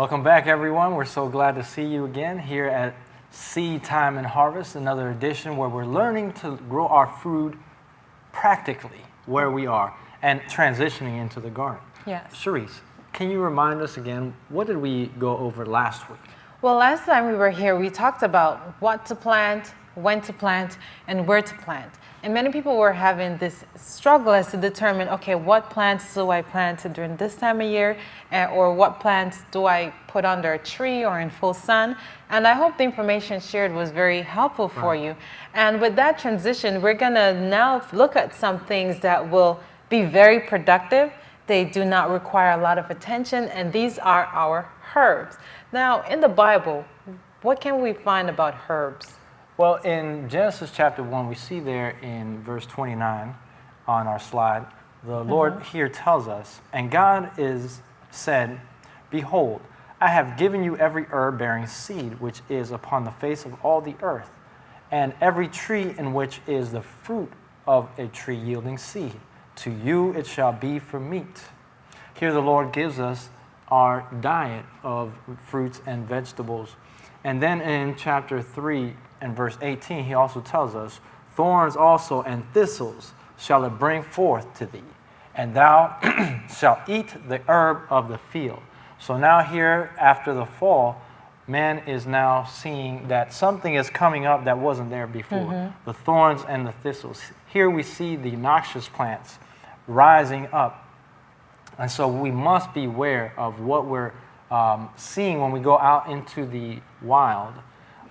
Welcome back, everyone. We're so glad to see you again here at Seed Time and Harvest, another edition where we're learning to grow our food practically where we are and transitioning into the garden. Yes. Cherise, can you remind us again, what did we go over last week? Well, last time we were here, we talked about what to plant, when to plant, and where to plant. And many people were having this struggle as to determine, okay, what plants do I plant during this time of year, or what plants do I put under a tree or in full sun? And I hope the information shared was very helpful for you. And with that transition, we're gonna now look at some things that will be very productive. They do not require a lot of attention, and these are our herbs. Now, in the Bible, what can we find about herbs? Well, in Genesis chapter 1, we see there in verse 29 on our slide, the Lord here tells us, and God is said, behold, I have given you every herb bearing seed which is upon the face of all the earth, and every tree in which is the fruit of a tree yielding seed. To you it shall be for meat. Here the Lord gives us our diet of fruits and vegetables. And then in chapter 3 and verse 18, he also tells us, thorns also and thistles shall it bring forth to thee, and thou shalt eat the herb of the field. So now here, after the fall, man is now seeing that something is coming up that wasn't there before. The thorns and the thistles. Here we see the noxious plants rising up. And so we must be aware of what we're seeing when we go out into the wild,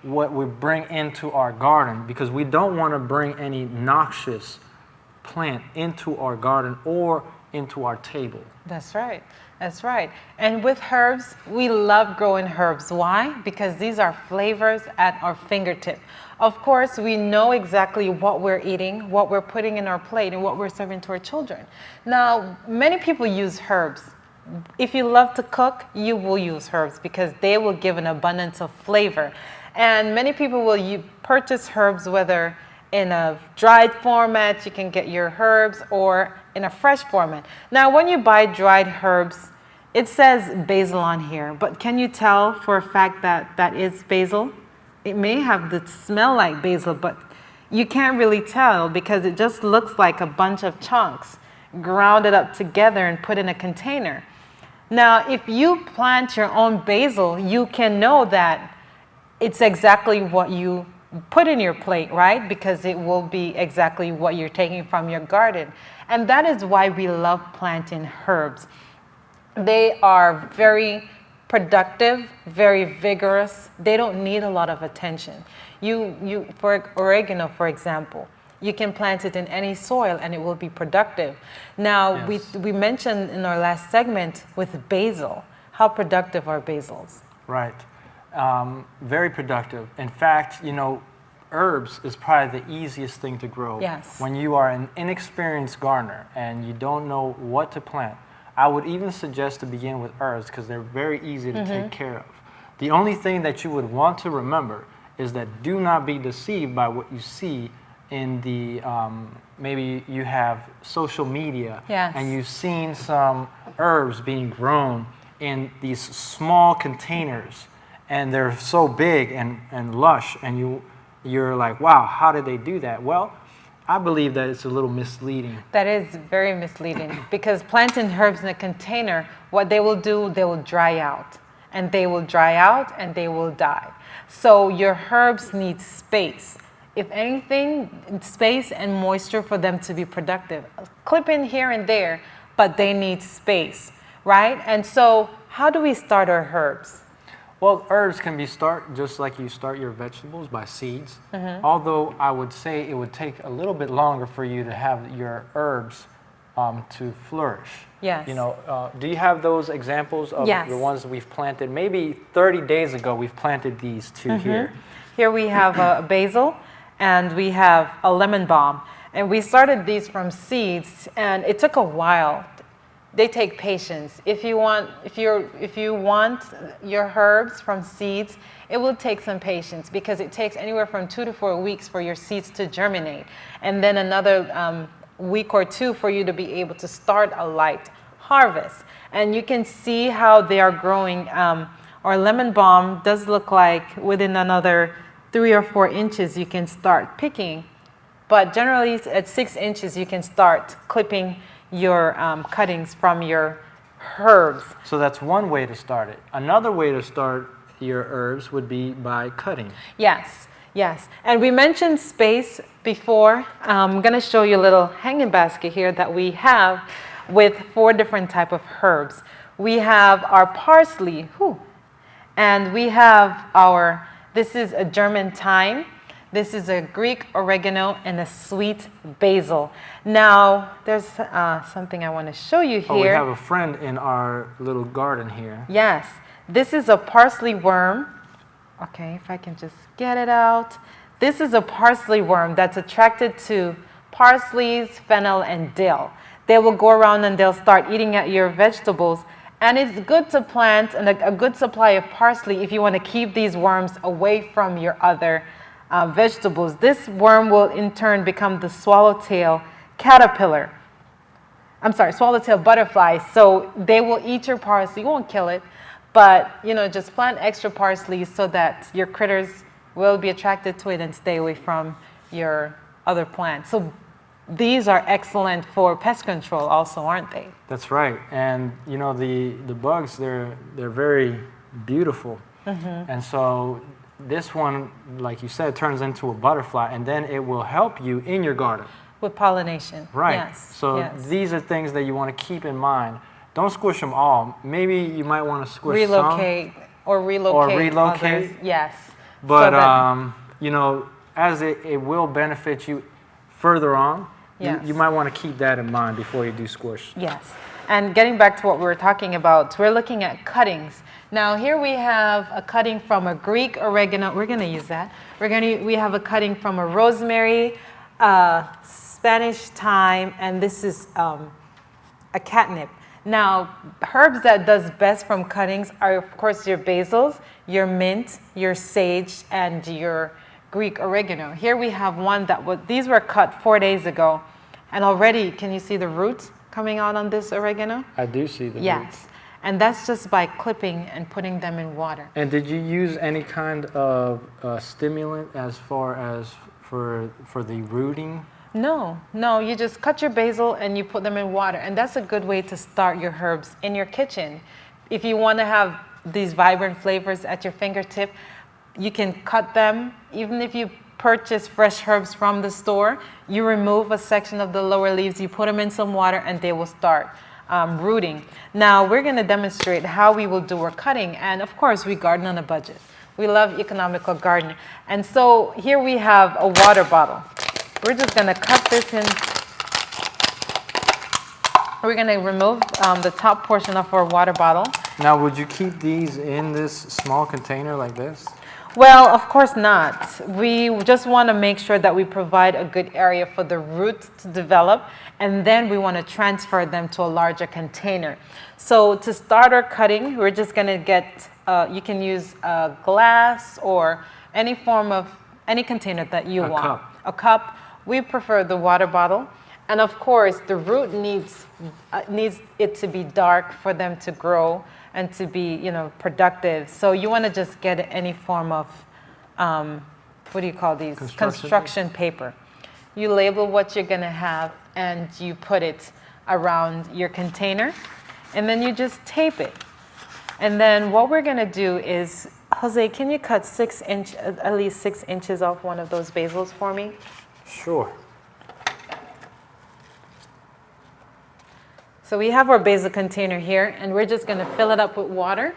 what we bring into our garden, because we don't want to bring any noxious plant into our garden or into our table. That's right. That's right. And with herbs, we love growing herbs. Why? Because these are flavors at our fingertip. Of course, we know exactly what we're eating, what we're putting in our plate, and what we're serving to our children. Now, many people use herbs. If you love to cook, you will use herbs because they will give an abundance of flavor. And many people will purchase herbs, whether in a dried format, you can get your herbs, or in a fresh format. Now, when you buy dried herbs, it says basil on here, but can you tell for a fact that that is basil? It may have the smell like basil, but you can't really tell because it just looks like a bunch of chunks grounded up together and put in a container. Now, if you plant your own basil, you can know that it's exactly what you put in your plate, right? Because it will be exactly what you're taking from your garden. And that is why we love planting herbs. They are very productive, very vigorous. They don't need a lot of attention. For oregano, for example, you can plant it in any soil and it will be productive. Now, we mentioned in our last segment with basil, how productive are basils? Right. Very productive. In fact, herbs is probably the easiest thing to grow. Yes. When you are an inexperienced gardener and you don't know what to plant, I would even suggest to begin with herbs because they're very easy to take care of. The only thing that you would want to remember is that do not be deceived by what you see in the, maybe you have social media and you've seen some herbs being grown in these small containers and they're so big and lush and you're like, wow, how did they do that? Well, I believe that it's a little misleading. That is very misleading because planting herbs in a container, what they will do, they will dry out. And they will dry out and they will die. So your herbs need space. If anything, space and moisture for them to be productive. Clip in here and there, but they need space, right? And so how do we start our herbs? Well, herbs can be just like you start your vegetables by seeds. Although I would say it would take a little bit longer for you to have your herbs to flourish. Yes. Do you have those examples of the ones we've planted? Maybe 30 days ago we've planted these two here. Here we have a basil and we have a lemon balm. And we started these from seeds and it took a while. They take patience. If you want your herbs from seeds, it will take some patience because it takes anywhere from 2 to 4 weeks for your seeds to germinate, and then another week or two for you to be able to start a light harvest. And you can see how they are growing or lemon balm does look like within another 3 or 4 inches you can start picking. But generally at 6 inches you can start clipping your cuttings from your herbs. So that's one way to start it. Another way to start your herbs would be by cutting. Yes, yes. And we mentioned space before. I'm going to show you a little hanging basket here that we have with 4 different type of herbs. We have our parsley, and we have our, this is a German thyme, this is a Greek oregano, and a sweet basil. Now, there's something I want to show you here. Oh, we have a friend in our little garden here. Yes, this is a parsley worm. Okay, if I can just get it out. This is a parsley worm that's attracted to parsleys, fennel, and dill. They will go around and they'll start eating at your vegetables. And it's good to plant a good supply of parsley if you want to keep these worms away from your other vegetables. This worm will in turn become the swallowtail caterpillar. I'm sorry, swallowtail butterfly. So they will eat your parsley. You won't kill it, but just plant extra parsley so that your critters will be attracted to it and stay away from your other plants. So these are excellent for pest control also, aren't they? That's right. And the bugs, they're very beautiful. And so this one, like you said, turns into a butterfly, and then it will help you in your garden. With pollination. Right. Yes. So yes. These are things that you want to keep in mind. Don't squish them all. Maybe you might want to squish relocate some. Or relocate others. Yes. But as it will benefit you further on, yes. you might want to keep that in mind before you do squish. Yes. And getting back to what we were talking about, we're looking at cuttings. Now here we have a cutting from a Greek oregano. We're going to use that. We have a cutting from a rosemary, Spanish thyme, and this is a catnip. Now, herbs that does best from cuttings are, of course, your basils, your mint, your sage, and your Greek oregano. Here we have one these were cut 4 days ago, and already, can you see the roots coming out on this oregano? I do see the roots. Yes, and that's just by clipping and putting them in water. And did you use any kind of stimulant as far as for the rooting? No, you just cut your basil and you put them in water. And that's a good way to start your herbs in your kitchen. If you want to have these vibrant flavors at your fingertip, you can cut them. Even if you purchase fresh herbs from the store, you remove a section of the lower leaves, you put them in some water, and they will start rooting. Now, we're going to demonstrate how we will do our cutting. And of course, we garden on a budget. We love economical gardening. And so here we have a water bottle. We're just going to cut this in. We're going to remove the top portion of our water bottle. Now, would you keep these in this small container like this? Well, of course not. We just want to make sure that we provide a good area for the roots to develop, and then we want to transfer them to a larger container. So to start our cutting, we're just going to get, you can use a glass or any container that you want. A cup. We prefer the water bottle. And of course, the root needs it to be dark for them to grow and to be, productive. So you want to just get any form of, what do you call these? Construction paper. You label what you're going to have and you put it around your container, and then you just tape it. And then what we're going to do is, Jose, can you cut at least 6 inches off one of those basils for me? Sure. So we have our basil container here, and we're just going to fill it up with water.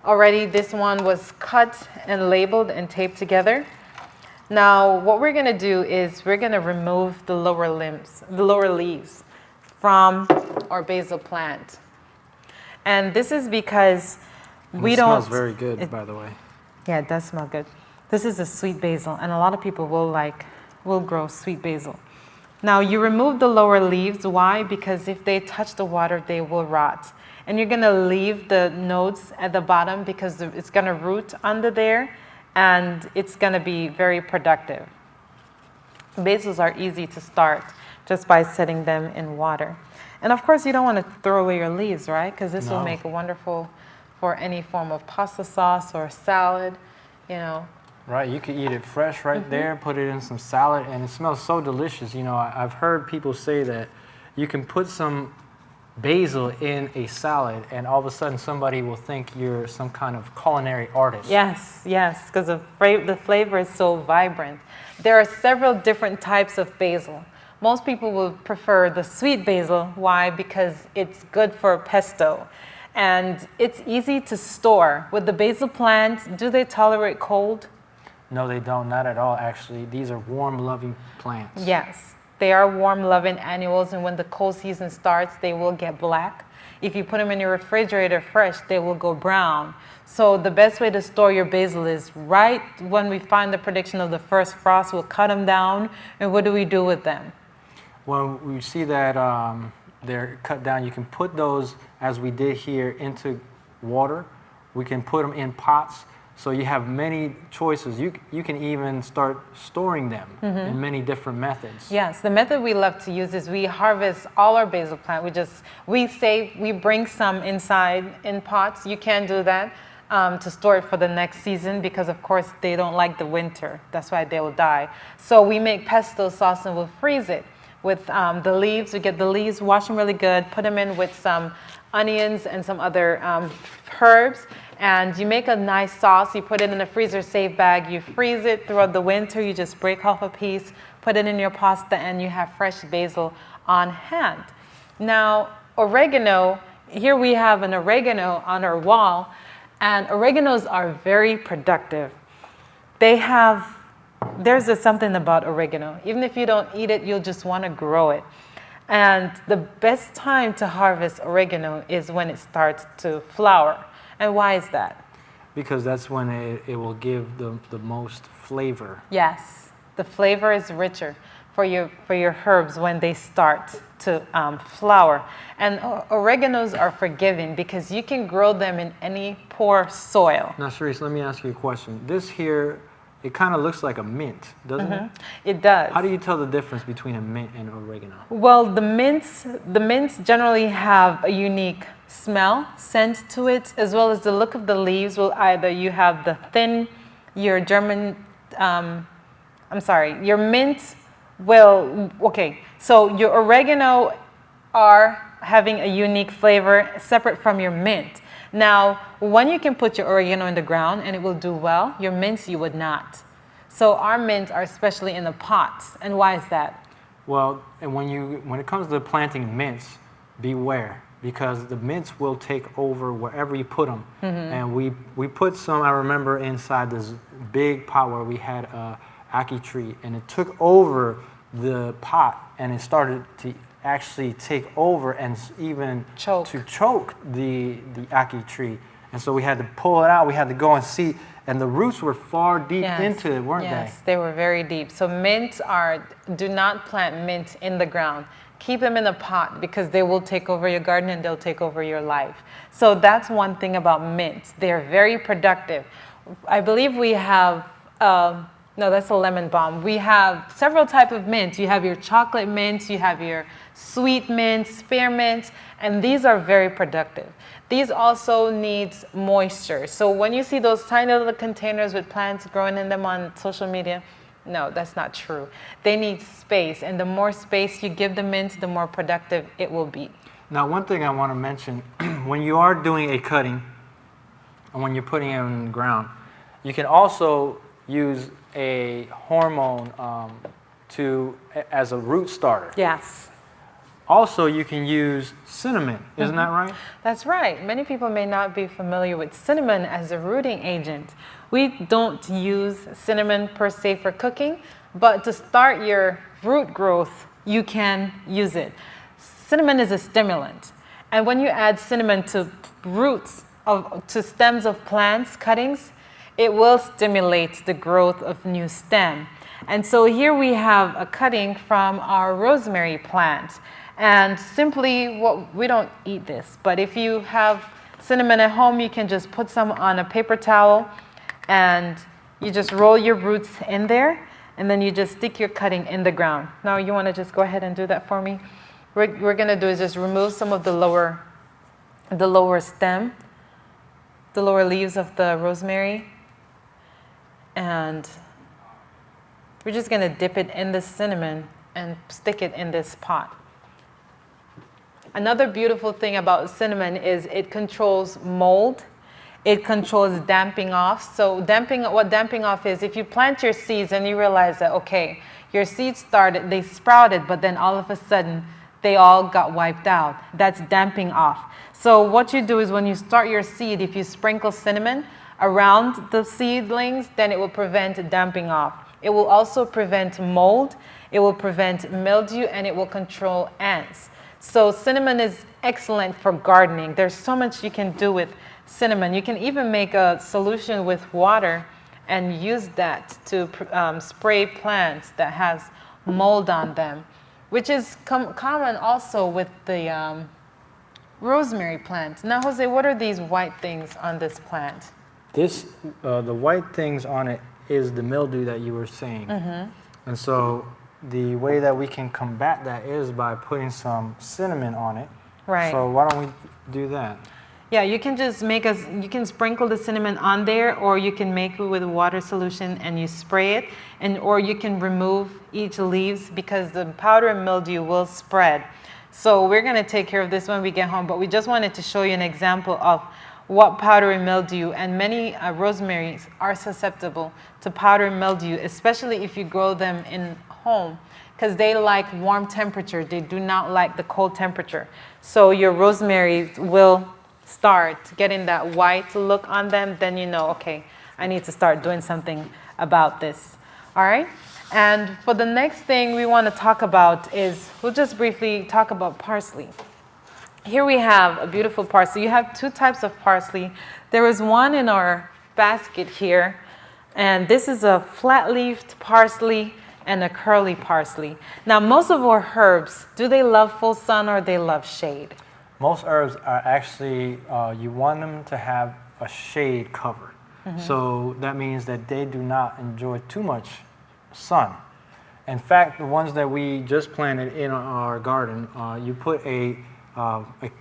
Already this one was cut and labeled and taped together. Now what we're going to do is we're going to remove the lower leaves from our basil plant. And this is because we don't... It smells very good, by the way. Yeah, it does smell good. This is a sweet basil, and a lot of people will grow sweet basil. Now you remove the lower leaves. Why? Because if they touch the water, they will rot. And you're going to leave the nodes at the bottom because it's going to root under there, and it's going to be very productive. Basils are easy to start just by setting them in water. And of course, you don't want to throw away your leaves, right? Because this will make a wonderful for any form of pasta sauce or salad, you know. Right, you could eat it fresh right there, put it in some salad, and it smells so delicious. You know, I've heard people say that you can put some basil in a salad, and all of a sudden somebody will think you're some kind of culinary artist. Yes, yes, because the flavor is so vibrant. There are several different types of basil. Most people will prefer the sweet basil. Why? Because it's good for pesto. And it's easy to store. With the basil plants, do they tolerate cold? No, they don't, not at all, actually. These are warm-loving plants. Yes, they are warm-loving annuals, and when the cold season starts, they will get black. If you put them in your refrigerator fresh, they will go brown. So the best way to store your basil is right when we find the prediction of the first frost, we'll cut them down, and what do we do with them? When we see that they're cut down, you can put those, as we did here, into water. We can put them in pots. So you have many choices. You can even start storing them in many different methods. Yes, the method we love to use is we harvest all our basil plant. We bring some inside in pots. You can do that to store it for the next season because of course they don't like the winter. That's why they will die. So we make pesto sauce and we'll freeze it with the leaves. We get the leaves, wash them really good, put them in with some onions and some other herbs. And you make a nice sauce, you put it in a freezer safe bag, you freeze it throughout the winter, you just break off a piece, put it in your pasta, and you have fresh basil on hand. Now, oregano, here we have an oregano on our wall, and oreganos are very productive. There's just something about oregano. Even if you don't eat it, you'll just want to grow it. And the best time to harvest oregano is when it starts to flower. And why is that? Because that's when it will give the most flavor. Yes, the flavor is richer for your herbs when they start to flower. And oreganos are forgiving because you can grow them in any poor soil. Now, Sharice, let me ask you a question. This here, it kind of looks like a mint, doesn't it? It does. How do you tell the difference between a mint and oregano? Well, the mints generally have a unique smell, scent to it, as well as the look of the leaves will you have the thin, your mint will, okay, so your oregano are having a unique flavor separate from your mint. Now, one you can put your oregano in the ground and it will do well, your mints you would not. So our mints are especially in the pots, and why is that? Well, and when it comes to planting mints, beware. Because the mints will take over wherever you put them. And we put some, I remember, inside this big pot where we had a ackee tree, and it took over the pot, and it started to actually take over and even choke the ackee tree. And so we had to pull it out, we had to go and see, and the roots were far deep into it, weren't they? Yes, they were very deep. So do not plant mint in the ground. Keep them in a pot because they will take over your garden and they'll take over your life. So that's one thing about mints. They're very productive. I believe we have, no, that's a lemon balm. We have several types of mints. You have your chocolate mints, you have your sweet mints, spearmint, and these are very productive. These also need moisture. So when you see those tiny little containers with plants growing in them on social media, no, that's not true. They need space, and the more space you give the mint, the more productive it will be. Now, one thing I want to mention, when you are doing a cutting, and when you're putting it in the ground, you can also use a hormone as a root starter. Yes. Also, you can use cinnamon, isn't that right? That's right. Many people may not be familiar with cinnamon as a rooting agent. We don't use cinnamon per se for cooking, but to start your root growth, you can use it. Cinnamon is a stimulant. And when you add cinnamon to to stems of plants, cuttings, it will stimulate the growth of new stem. And so here we have a cutting from our rosemary plant. And simply, we don't eat this, but if you have cinnamon at home, you can just put some on a paper towel and you just roll your roots in there, and then you just stick your cutting in the ground. Now you want to just go ahead and do that for me? What we're going to do is just remove some of the lower stem. the lower leaves of the rosemary. And we're just going to dip it in the cinnamon and stick it in this pot. Another beautiful thing about cinnamon is it controls mold. It controls damping off. So what damping off is, if you plant your seeds and you realize that, okay, your seeds they sprouted, but then all of a sudden they all got wiped out. That's damping off. So what you do is when you start your seed, if you sprinkle cinnamon around the seedlings, then it will prevent damping off. It will also prevent mold. It will prevent mildew, and it will control ants. So cinnamon is excellent for gardening. There's so much you can do with cinnamon. You can even make a solution with water and use that to spray plants that has mold on them, which is common also with the rosemary plant. Now, Jose, what are these white things on this plant? The white things on it is the mildew that you were saying. And so the way that we can combat that is by putting some cinnamon on it. Right. So why don't we do that? Yeah, you can just you can sprinkle the cinnamon on there, or you can make it with a water solution and you spray it, or you can remove each leaves because the powder and mildew will spread. So we're going to take care of this when we get home, but we just wanted to show you an example of what powder and mildew, and many rosemaries are susceptible to powder and mildew, especially if you grow them in home, because they like warm temperature. They do not like the cold temperature. So your rosemary will start getting that white look on them. Then you know, okay, I need to start doing something about this. All right. And for the next thing we want to talk about is, we'll just briefly talk about parsley. Here we have a beautiful parsley. You have two types of parsley. There is one in our basket here, and this is a flat-leafed parsley and a curly parsley. Now, most of our herbs, do they love full sun or they love shade? Most herbs are actually, you want them to have a shade cover. So that means that they do not enjoy too much sun. In fact, the ones that we just planted in our garden, you put a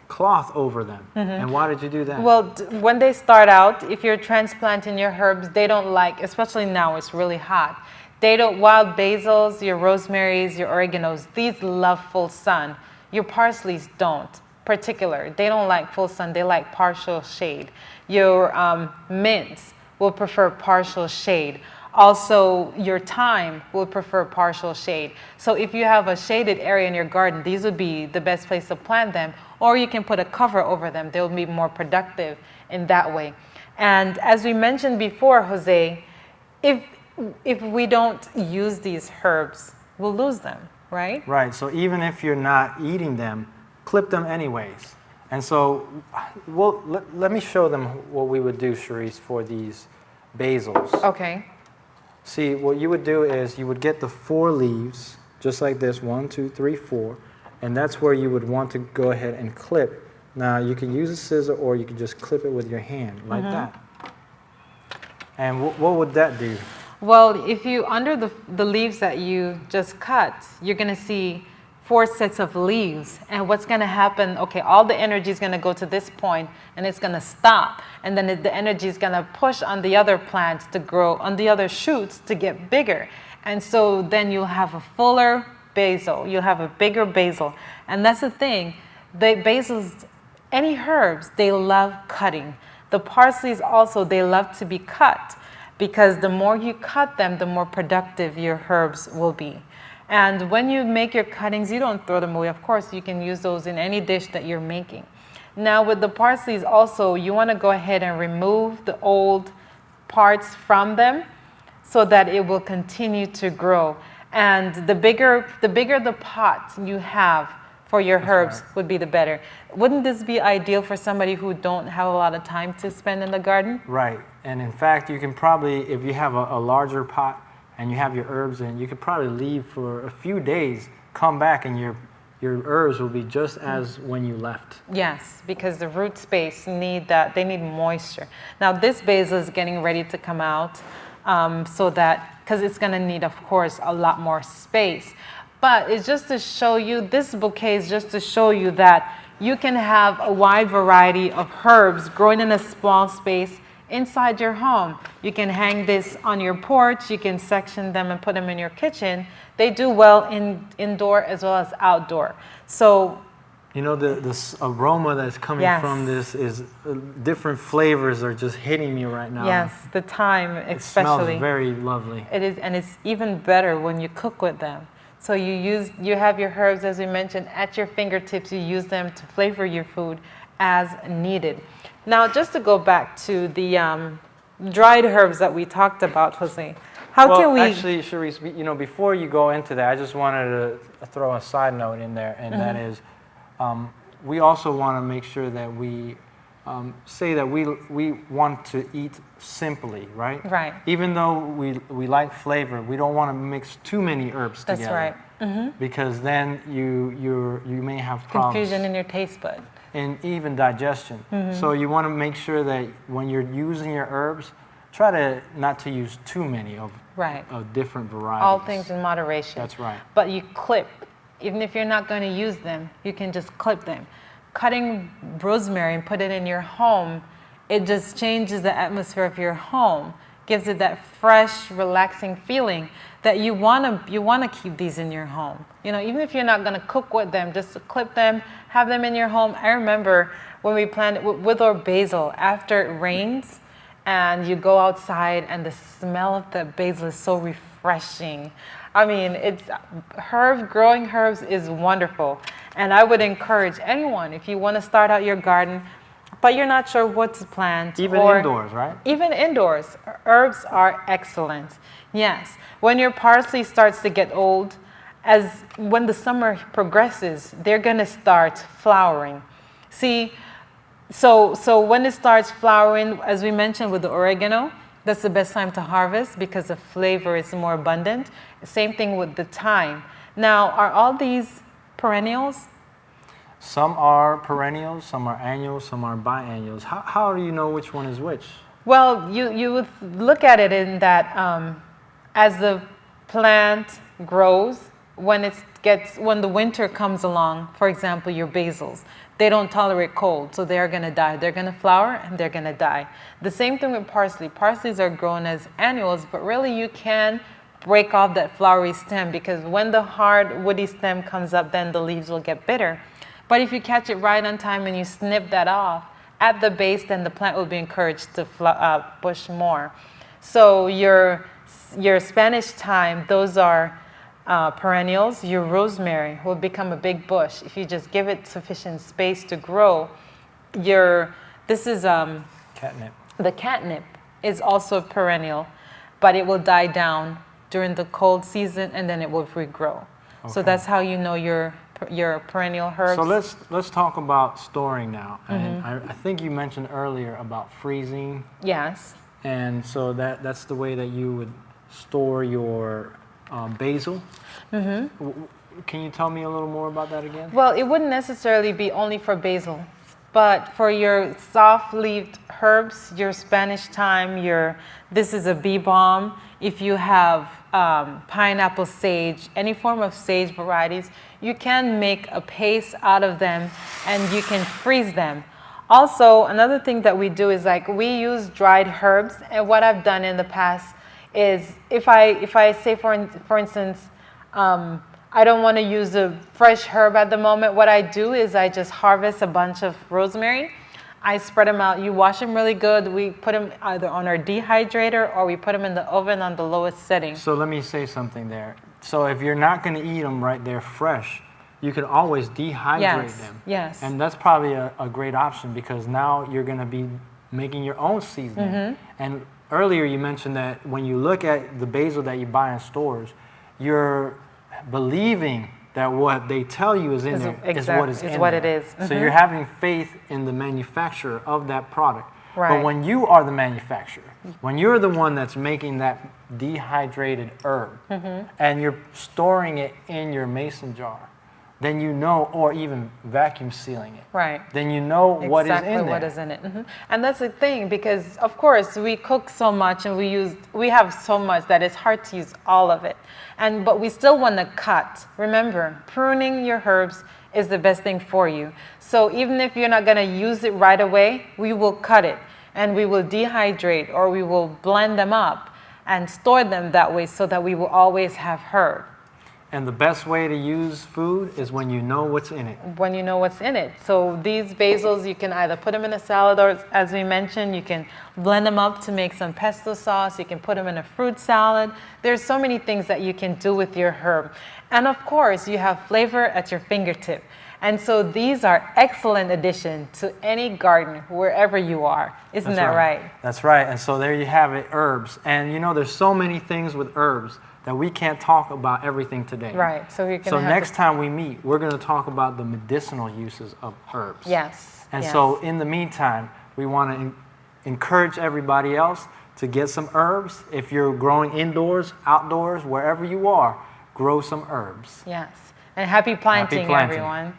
cloth over them. And why did you do that? Well, when they start out, if you're transplanting your herbs, they don't like, especially now it's really hot, they don't, wild basils, your rosemaries, your oreganos, these love full sun. Your parsleys don't, particular. They don't like full sun, they like partial shade. Your mints will prefer partial shade. Also, your thyme will prefer partial shade. So if you have a shaded area in your garden, these would be the best place to plant them. Or you can put a cover over them. They'll be more productive in that way. And as we mentioned before, Jose, if we don't use these herbs, we'll lose them, right? Right. So even if you're not eating them, clip them anyways. And so, well, let me show them what we would do, Cherise, for these basils. Okay. See, what you would do is you would get the 4 leaves, just like this, 1, 2, 3, 4, and that's where you would want to go ahead and clip. Now, you can use a scissor or you can just clip it with your hand, like that. And what would that do? Well, if you, under the leaves that you just cut, you're going to see 4 sets of leaves. And what's going to happen, okay, all the energy is going to go to this point and it's going to stop. And then the energy is going to push on the other plants to grow, on the other shoots to get bigger. And so then you'll have a fuller basil. You'll have a bigger basil. And that's the thing. The basils, any herbs, they love cutting. The parsleys also, they love to be cut, because the more you cut them, the more productive your herbs will be. And when you make your cuttings, you don't throw them away. Of course, you can use those in any dish that you're making. Now with the parsleys also, you want to go ahead and remove the old parts from them so that it will continue to grow. And the bigger the pot you have for your herbs would be the better. Wouldn't this be ideal for somebody who don't have a lot of time to spend in the garden? Right. And in fact, you can probably, if you have a larger pot and you have your herbs in, you could probably leave for a few days, come back, and your herbs will be just as when you left. Yes, because the root space need that, they need moisture. Now this basil is getting ready to come out, so that, because it's going to need, of course, a lot more space. But it's just to show you, this bouquet is just to show you that you can have a wide variety of herbs growing in a small space inside your home. You can hang this on your porch, you can section them and put them in your kitchen. They do well indoor as well as outdoor. So, you know, the aroma that's coming yes. from this is different flavors are just hitting me right now. Yes, the thyme especially. It smells very lovely. It is, and it's even better when you cook with them. So you have your herbs, as we mentioned, at your fingertips. You use them to flavor your food as needed. Now, just to go back to the dried herbs that we talked about, Jose, how can we... Actually, Cherise, you know, before you go into that, I just wanted to throw a side note in there, and that is, we also want to make sure that we say that we want to eat simply, right? Right. Even though we like flavor, we don't want to mix too many herbs That's together. That's right. Because then you may have problems. Confusion in your taste bud. And even digestion. So you want to make sure that when you're using your herbs, try to not to use too many of different varieties. All things in moderation. That's right. But you clip. Even if you're not going to use them, you can just clip them. Cutting rosemary and put it in your home, it just changes the atmosphere of your home, gives it that fresh, relaxing feeling that you want to keep these in your home. You know, even if you're not going to cook with them, just to clip them, have them in your home. I remember when we planted with our basil, after it rains and you go outside and the smell of the basil is so refreshing. I mean, growing herbs is wonderful. And I would encourage anyone, if you want to start out your garden, but you're not sure what to plant. Even indoors, right? Even indoors. Herbs are excellent. Yes. When your parsley starts to get old, when the summer progresses, they're going to start flowering. See, so when it starts flowering, as we mentioned with the oregano, that's the best time to harvest because the flavor is more abundant. Same thing with the thyme. Now, are all these perennials? Some are perennials, some are annuals, some are biennials. How do you know which one is which? Well, you would look at it in that as the plant grows, when the winter comes along, for example, your basils, they don't tolerate cold, so they're going to die. They're going to flower and they're going to die. The same thing with parsley. Parsleys are grown as annuals, but really you can break off that flowery stem because when the hard woody stem comes up, then the leaves will get bitter. But if you catch it right on time and you snip that off at the base, then the plant will be encouraged to push more. So your Spanish thyme, those are perennials. Your rosemary will become a big bush if you just give it sufficient space to grow. This is catnip. The catnip is also perennial, but it will die down during the cold season and then it will regrow. Okay. So that's how you know your perennial herbs. So let's talk about storing now. And I think you mentioned earlier about freezing. Yes. And so that's the way that you would store your basil. Can you tell me a little more about that again? Well, it wouldn't necessarily be only for basil, but for your soft-leaved herbs, your Spanish thyme, this is a bee balm. If you have pineapple sage, any form of sage varieties, you can make a paste out of them and you can freeze them. Also, another thing that we do is we use dried herbs, and what I've done in the past is if I say for instance, I don't want to use a fresh herb at the moment, what I do is I just harvest a bunch of rosemary. I spread them out. You wash them really good. We put them either on our dehydrator or we put them in the oven on the lowest setting. So let me say something there. So if you're not going to eat them right there fresh, you can always dehydrate them. Yes. And that's probably a great option because now you're going to be making your own seasoning. And earlier you mentioned that when you look at the basil that you buy in stores, you're believing that what they tell you is in there is what is in there. What it is. So you're having faith in the manufacturer of that product. Right. But when you are the manufacturer, when you're the one that's making that dehydrated herb and you're storing it in your mason jar, then you know, or even vacuum sealing it. Right. Then you know what is in there. Exactly what is in it. And that's the thing, because of course we cook so much and we have so much that it's hard to use all of it. But we still want to cut. Remember, pruning your herbs is the best thing for you. So even if you're not going to use it right away, we will cut it and we will dehydrate or we will blend them up and store them that way so that we will always have herb. And the best way to use food is when you know what's in it. When you know what's in it. So these basils, you can either put them in a salad or, as we mentioned, you can blend them up to make some pesto sauce. You can put them in a fruit salad. There's so many things that you can do with your herb. And of course, you have flavor at your fingertip. And so these are excellent addition to any garden, wherever you are. Isn't that right? That's right. And so there you have it, herbs. And you know, there's so many things with herbs that we can't talk about everything today. Right. So next time we meet, we're going to talk about the medicinal uses of herbs. Yes. And yes. so in the meantime, we want to encourage everybody else to get some herbs. If you're growing indoors, outdoors, wherever you are, grow some herbs. Yes. And happy planting, everyone.